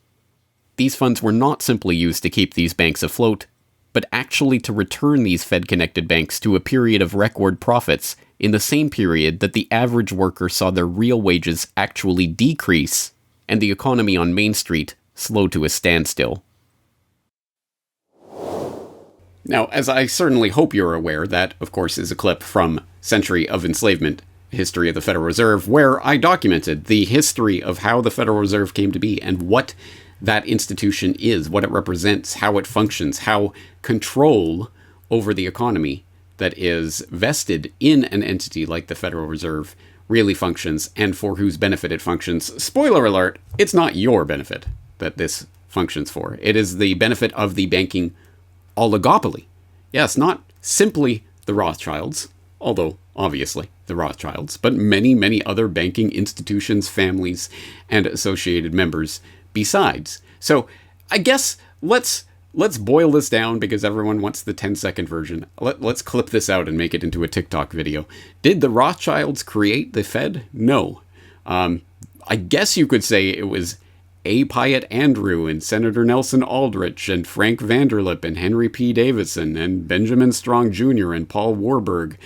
These funds were not simply used to keep these banks afloat, but actually to return these Fed-connected banks to a period of record profits in the same period that the average worker saw their real wages actually decrease and the economy on Main Street slow to a standstill. Now, as I certainly hope you're aware, that, of course, is a clip from Century of Enslavement, History of the Federal Reserve, where I documented the history of how the Federal Reserve came to be and what that institution is, what it represents, how it functions, how control over the economy that is vested in an entity like the Federal Reserve really functions and for whose benefit it functions. Spoiler alert, it's not your benefit that this functions for. It is the benefit of the banking oligopoly. Yes, not simply the Rothschilds, although obviously the Rothschilds, but many, many other banking institutions, families, and associated members besides. So I guess let's boil this down because everyone wants the 10-second version. Let's clip this out and make it into a TikTok video. Did the Rothschilds create the Fed? No. I guess you could say it was A. Pyatt Andrew and Senator Nelson Aldrich and Frank Vanderlip and Henry P. Davison and Benjamin Strong Jr. and Paul Warburg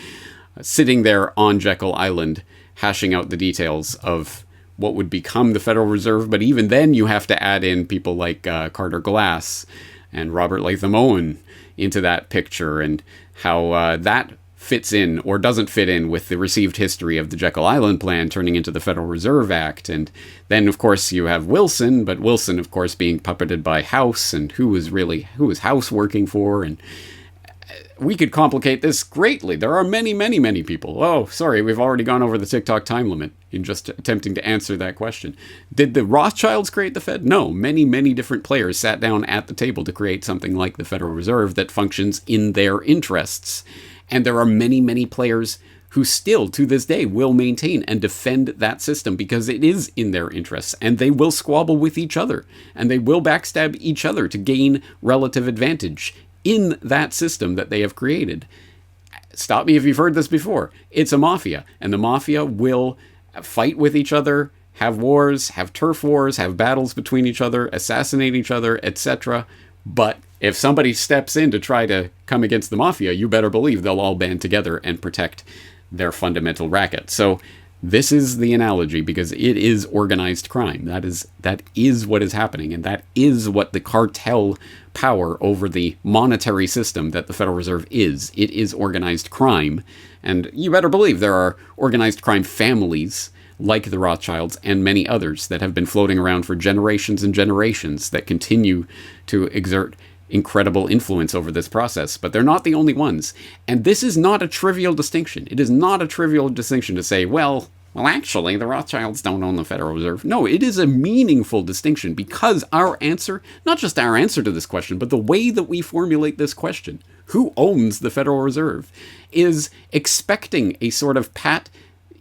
sitting there on Jekyll Island hashing out the details of what would become the Federal Reserve. But even then you have to add in people like Carter Glass and Robert Latham Owen into that picture and how that fits in or doesn't fit in with the received history of the Jekyll Island Plan turning into the Federal Reserve Act. And then, of course, you have Wilson, but Wilson, of course, being puppeted by House and who was House working for. And we could complicate this greatly. There are many, many, many people. Oh, sorry, we've already gone over the TikTok time limit in just attempting to answer that question. Did the Rothschilds create the Fed? No. Many, many different players sat down at the table to create something like the Federal Reserve that functions in their interests. And there are many, many players who still, to this day, will maintain and defend that system because it is in their interests. And they will squabble with each other. And they will backstab each other to gain relative advantage in that system that they have created. Stop me if you've heard this before. It's a mafia. And the mafia will fight with each other, have wars, have turf wars, have battles between each other, assassinate each other, etc. But if somebody steps in to try to come against the mafia, you better believe they'll all band together and protect their fundamental racket. So this is the analogy because it is organized crime. That is what is happening, and that is what the cartel power over the monetary system that the Federal Reserve is. It is organized crime, and you better believe there are organized crime families like the Rothschilds and many others that have been floating around for generations and generations that continue to exert incredible influence over this process, but they're not the only ones. And this is not a trivial distinction. It is not a trivial distinction to say, well, actually, the Rothschilds don't own the Federal Reserve. No, it is a meaningful distinction because our answer, not just our answer to this question, but the way that we formulate this question, who owns the Federal Reserve, is expecting a sort of pat,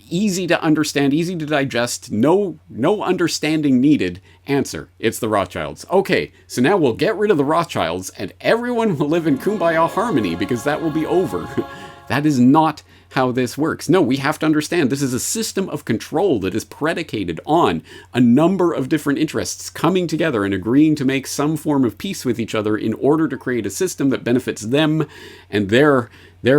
easy to understand, easy to digest, no understanding needed answer. It's the Rothschilds. Okay, so now we'll get rid of the Rothschilds and everyone will live in kumbaya harmony because that will be over. That is not how this works. No, we have to understand this is a system of control that is predicated on a number of different interests coming together and agreeing to make some form of peace with each other in order to create a system that benefits them and their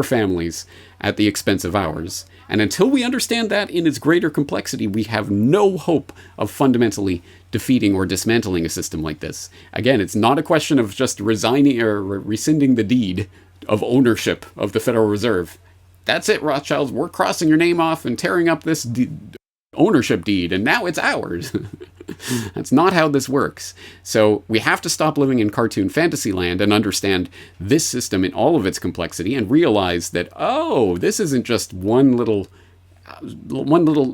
families at the expense of ours. And until we understand that in its greater complexity, we have no hope of fundamentally defeating or dismantling a system like this. Again, it's not a question of just resigning or rescinding the deed of ownership of the Federal Reserve. That's it, Rothschilds. We're crossing your name off and tearing up this ownership deed, and now it's ours. That's not how this works. So we have to stop living in cartoon fantasy land and understand this system in all of its complexity and realize that, oh, this isn't just one little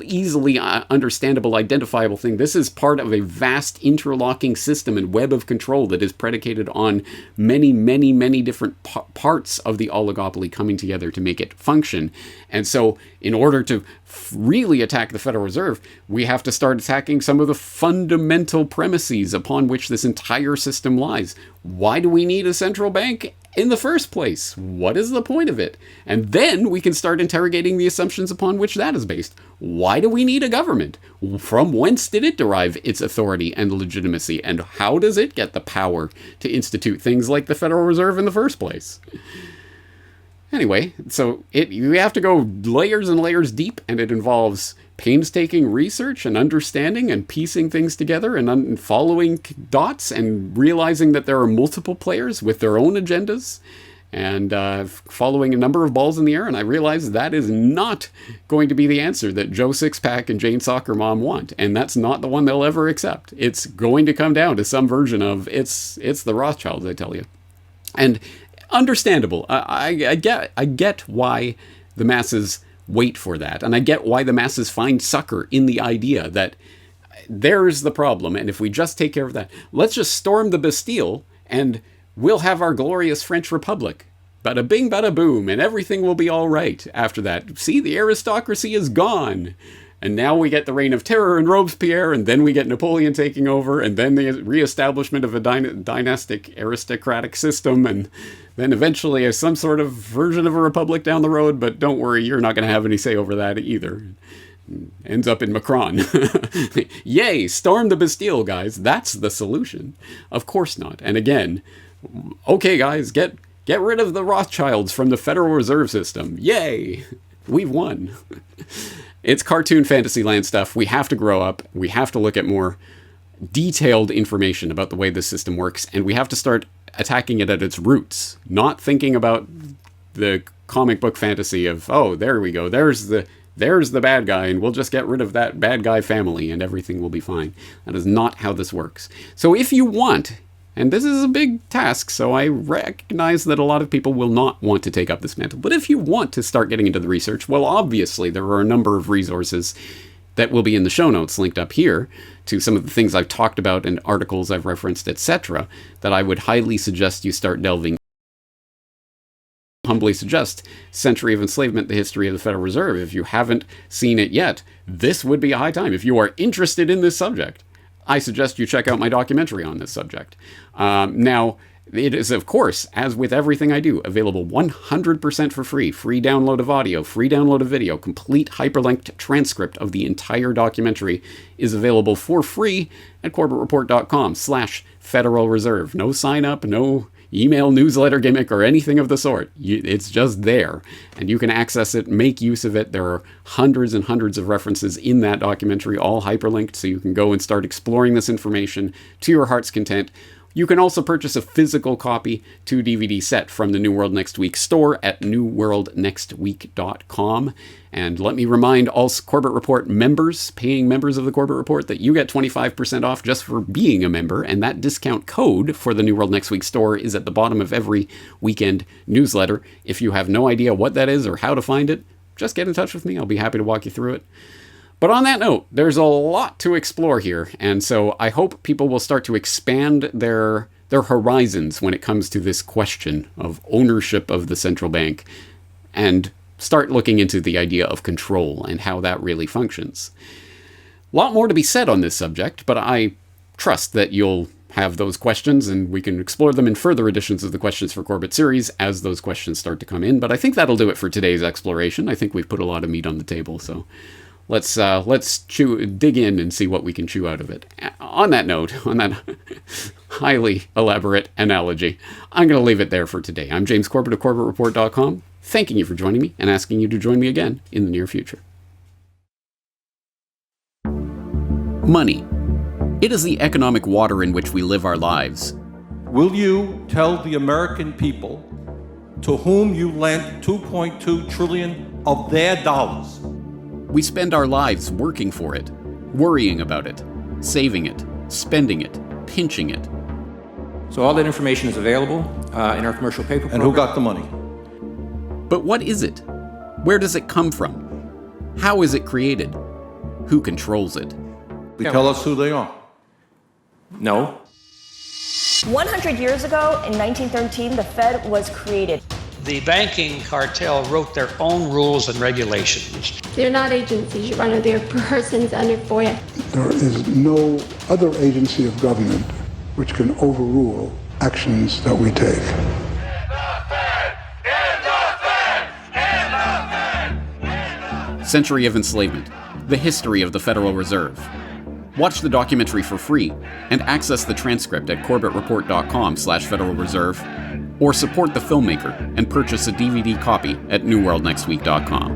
easily understandable, identifiable thing. This is part of a vast interlocking system and web of control that is predicated on many, many, many different parts of the oligopoly coming together to make it function. And so in order to really attack the Federal Reserve, we have to start attacking some of the fundamental premises upon which this entire system lies. Why do we need a central bank in the first place? What is the point of it? And then we can start interrogating the assumptions upon which that is based. Why do we need a government? From whence did it derive its authority and legitimacy? And how does it get the power to institute things like the Federal Reserve in the first place? Anyway, so you have to go layers and layers deep, and it involves painstaking research and understanding and piecing things together and following dots and realizing that there are multiple players with their own agendas and following a number of balls in the air. And I realized that is not going to be the answer that Joe Sixpack and Jane Soccer Mom want. And that's not the one they'll ever accept. It's going to come down to some version of it's the Rothschilds, I tell you. And understandable. I get why the masses wait for that. And I get why the masses find succor in the idea that there's the problem. And if we just take care of that, let's just storm the Bastille and we'll have our glorious French Republic. Bada bing, bada boom, and everything will be all right after that. See, the aristocracy is gone. And now we get the reign of terror and Robespierre, and then we get Napoleon taking over, and then the reestablishment of a dynastic aristocratic system, and then eventually some sort of version of a republic down the road, but don't worry, you're not going to have any say over that either. Ends up in Macron. Yay, storm the Bastille, guys. That's the solution. Of course not. And again, okay, guys, get rid of the Rothschilds from the Federal Reserve System. Yay! We've won. It's cartoon fantasyland stuff. We have to grow up. We have to look at more detailed information about the way this system works, and we have to start attacking it at its roots, not thinking about the comic book fantasy of, oh, there we go, there's the bad guy, and we'll just get rid of that bad guy family, and everything will be fine. That is not how this works. So if you want, and this is a big task, so I recognize that a lot of people will not want to take up this mantle. But if you want to start getting into the research, well, obviously there are a number of resources that will be in the show notes linked up here to some of the things I've talked about and articles I've referenced, etc., that I would highly suggest you start delving. Humbly suggest Century of Enslavement, the History of the Federal Reserve. If you haven't seen it yet, this would be a high time. If you are interested in this subject, I suggest you check out my documentary on this subject. Now, it is, of course, as with everything I do, available 100% for free. Free download of audio, free download of video, complete hyperlinked transcript of the entire documentary is available for free at CorbettReport.com/Federal Reserve. No sign up, no email newsletter gimmick or anything of the sort. It's just there, and you can access it, make use of it. There are hundreds and hundreds of references in that documentary, all hyperlinked, so you can go and start exploring this information to your heart's content. You can also purchase a physical copy 2-DVD set from the New World Next Week store at newworldnextweek.com. And let me remind all Corbett Report members, paying members of the Corbett Report, that you get 25% off just for being a member. And that discount code for the New World Next Week store is at the bottom of every weekend newsletter. If you have no idea what that is or how to find it, just get in touch with me. I'll be happy to walk you through it. But on that note, there's a lot to explore here, and so I hope people will start to expand their horizons when it comes to this question of ownership of the central bank, and start looking into the idea of control and how that really functions. A lot more to be said on this subject, but I trust that you'll have those questions, and we can explore them in further editions of the Questions for Corbett series as those questions start to come in. But I think that'll do it for today's exploration. I think we've put a lot of meat on the table, so let's dig in and see what we can chew out of it. On that note, on that highly elaborate analogy, I'm going to leave it there for today. I'm James Corbett of CorbettReport.com, thanking you for joining me and asking you to join me again in the near future. Money. It is the economic water in which we live our lives. Will you tell the American people to whom you lent $2.2 trillion of their dollars We spend our lives working for it, worrying about it, saving it, spending it, pinching it. So all that information is available in our commercial paper program. And who got the money? But what is it? Where does it come from? How is it created? Who controls it? They tell us who they are. No. 100 years ago, in 1913, the Fed was created. The banking cartel wrote their own rules and regulations. They're not agencies, Your Honor. They're persons under FOIA. There is no other agency of government which can overrule actions that we take. Century of Enslavement, the history of the Federal Reserve. Watch the documentary for free and access the transcript at corbettreport.com/Federal Reserve, or support the filmmaker and purchase a DVD copy at newworldnextweek.com.